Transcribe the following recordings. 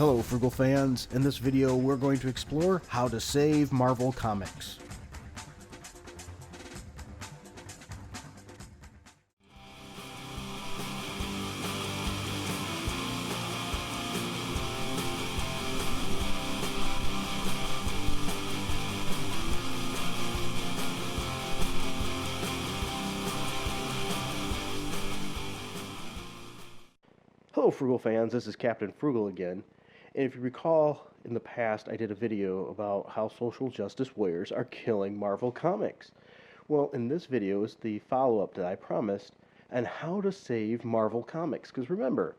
Hello Frugal fans, in this video we're going to explore how to save Marvel Comics. Hello Frugal fans, this is Captain Frugal again. And if you recall, in the past I did a video about how social justice warriors are killing Marvel Comics. Well, in this video is the follow-up that I promised on how to save Marvel Comics. Because remember,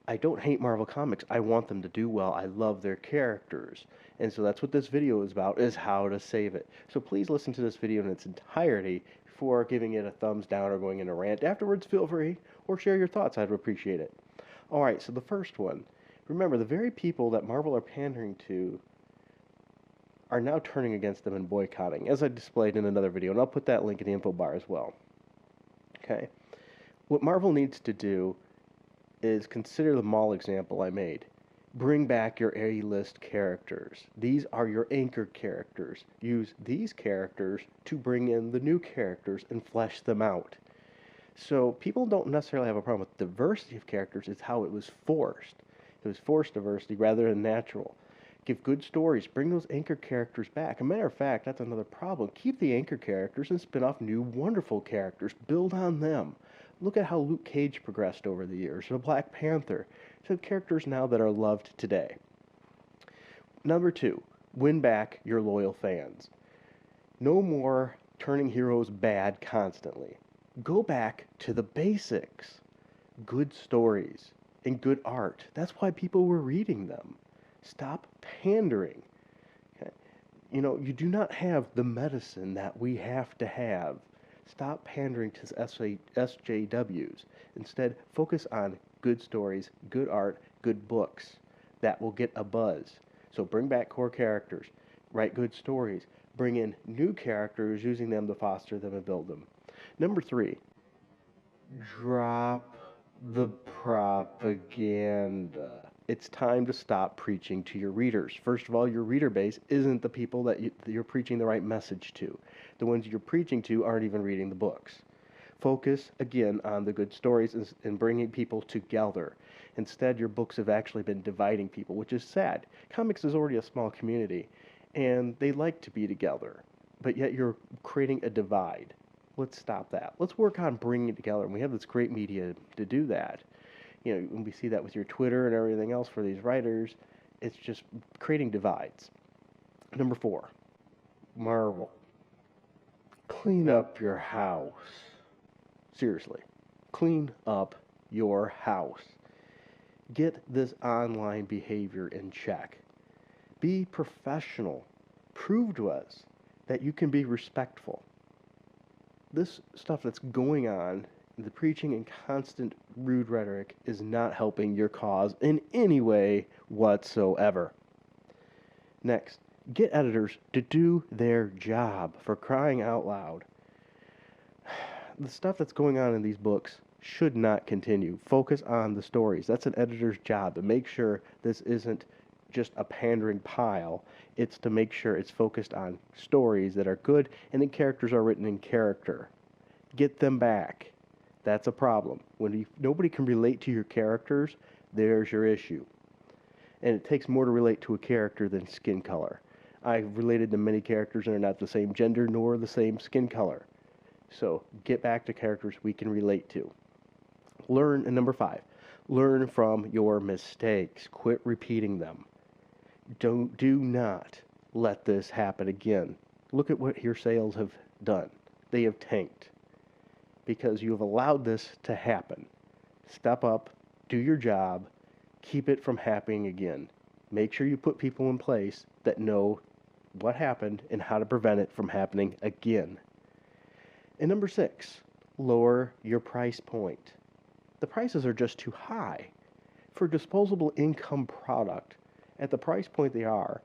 I don't hate Marvel Comics, I want them to do well, I love their characters. And so that's what this video is about, is how to save it. So please listen to this video in its entirety before giving it a thumbs down or going in a rant. Afterwards, feel free, or share your thoughts, I'd appreciate it. Alright, so the first one. Remember, the very people that Marvel are pandering to are now turning against them and boycotting, as I displayed in another video, and I'll put that link in the info bar as well. Okay? What Marvel needs to do is consider the mall example I made. Bring back your A-list characters. These are your anchor characters. Use these characters to bring in the new characters and flesh them out. So people don't necessarily have a problem with diversity of characters, it's how it was forced. It was forced diversity rather than natural. Give good stories. Bring those anchor characters back. A matter of fact, that's another problem. Keep the anchor characters and spin off new wonderful characters. Build on them. Look at how Luke Cage progressed over the years, or Black Panther. So characters now that are loved today. Number 2, win back your loyal fans. No more turning heroes bad constantly. Go back to the basics. Good stories and good art. That's why people were reading them. Stop pandering. Okay? You know, you do not have the medicine that we have to have. Stop pandering to SJWs. Instead, focus on good stories, good art, good books. That will get a buzz. So bring back core characters. Write good stories. Bring in new characters, using them to foster them and build them. Number 3, drop the propaganda. It's time to stop preaching to your readers. First of all, your reader base isn't the people that you're preaching the right message to. The ones you're preaching to aren't even reading the books. Focus, again, on the good stories and bringing people together. Instead, your books have actually been dividing people, which is sad. Comics is already a small community, and they like to be together, but yet you're creating a divide. Let's stop that. Let's work on bringing it together, and we have this great media to do that. You know, when we see that with your Twitter and everything else for these writers, it's just creating divides. Number 4, Marvel. Clean up your house. Seriously, clean up your house. Get this online behavior in check. Be professional. Prove to us that you can be respectful. This stuff that's going on, the preaching and constant rude rhetoric, is not helping your cause in any way whatsoever. Next, get editors to do their job, for crying out loud. The stuff that's going on in these books should not continue. Focus on the stories. That's an editor's job, to make sure this isn't just a pandering pile. It's to make sure it's focused on stories that are good and the characters are written in character. Get them back. That's a problem. When nobody can relate to your characters, there's your issue. And it takes more to relate to a character than skin color. I've related to many characters and are not the same gender nor the same skin color. So get back to characters we can relate to. And number 5, learn from your mistakes. Quit repeating them. Do not let this happen again. Look at what your sales have done. They have tanked because you have allowed this to happen. Step up, do your job, keep it from happening again. Make sure you put people in place that know what happened and how to prevent it from happening again. And number 6, lower your price point. The prices are just too high. For a disposable income product, at the price point they are,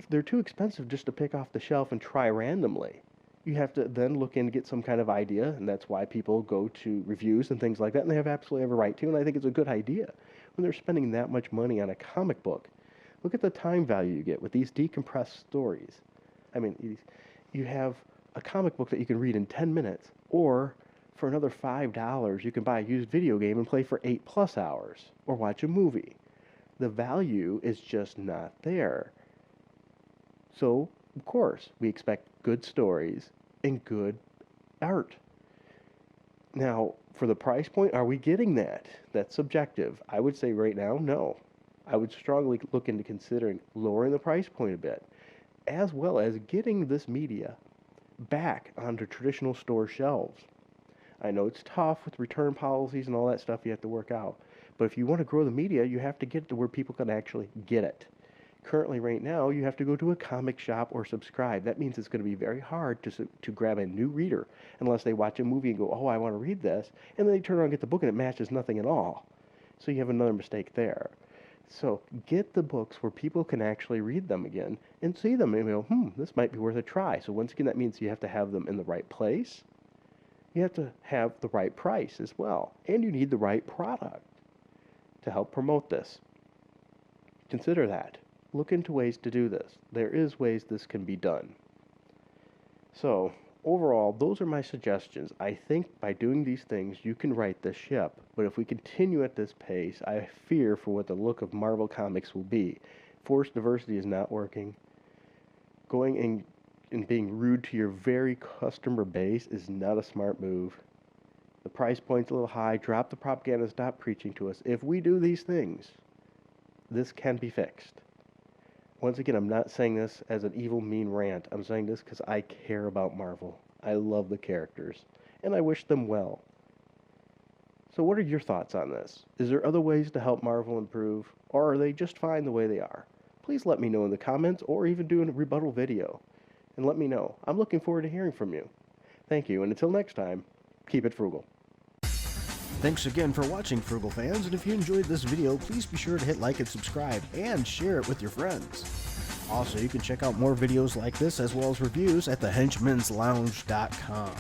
they're too expensive just to pick off the shelf and try randomly. You have to then look in and get some kind of idea, and that's why people go to reviews and things like that, and they have absolutely every right to, and I think it's a good idea when they're spending that much money on a comic book. Look at the time value you get with these decompressed stories. I mean, you have a comic book that you can read in 10 minutes, or for another $5, you can buy a used video game and play for 8+ hours, or watch a movie. The value is just not there. So, of course, we expect good stories and good art. Now, for the price point, are we getting that? That's subjective. I would say right now, no. I would strongly look into considering lowering the price point a bit, as well as getting this media back onto traditional store shelves. I know it's tough with return policies and all that stuff you have to work out, but if you want to grow the media, you have to get it to where people can actually get it. Currently, right now, you have to go to a comic shop or subscribe. That means it's going to be very hard to grab a new reader unless they watch a movie and go, oh, I want to read this, and then they turn around and get the book and it matches nothing at all. So you have another mistake there. So get the books where people can actually read them again and see them and go, this might be worth a try. So once again, that means you have to have them in the right place. You have to have the right price as well. And you need the right product to help promote this. Consider that. Look into ways to do this. There is ways this can be done. So, overall, those are my suggestions. I think by doing these things, you can right the ship. But if we continue at this pace, I fear for what the look of Marvel Comics will be. Forced diversity is not working. Going and being rude to your very customer base is not a smart move. The price point's a little high. Drop the propaganda. Stop preaching to us. If we do these things, this can be fixed. Once again, I'm not saying this as an evil, mean rant. I'm saying this because I care about Marvel. I love the characters, and I wish them well. So what are your thoughts on this? Is there other ways to help Marvel improve, or are they just fine the way they are? Please let me know in the comments, or even do a rebuttal video, and let me know. I'm looking forward to hearing from you. Thank you, and until next time, keep it frugal. Thanks again for watching, Frugal fans, and if you enjoyed this video, please be sure to hit like and subscribe, and share it with your friends. Also, you can check out more videos like this as well as reviews at thehenchmanslounge.com.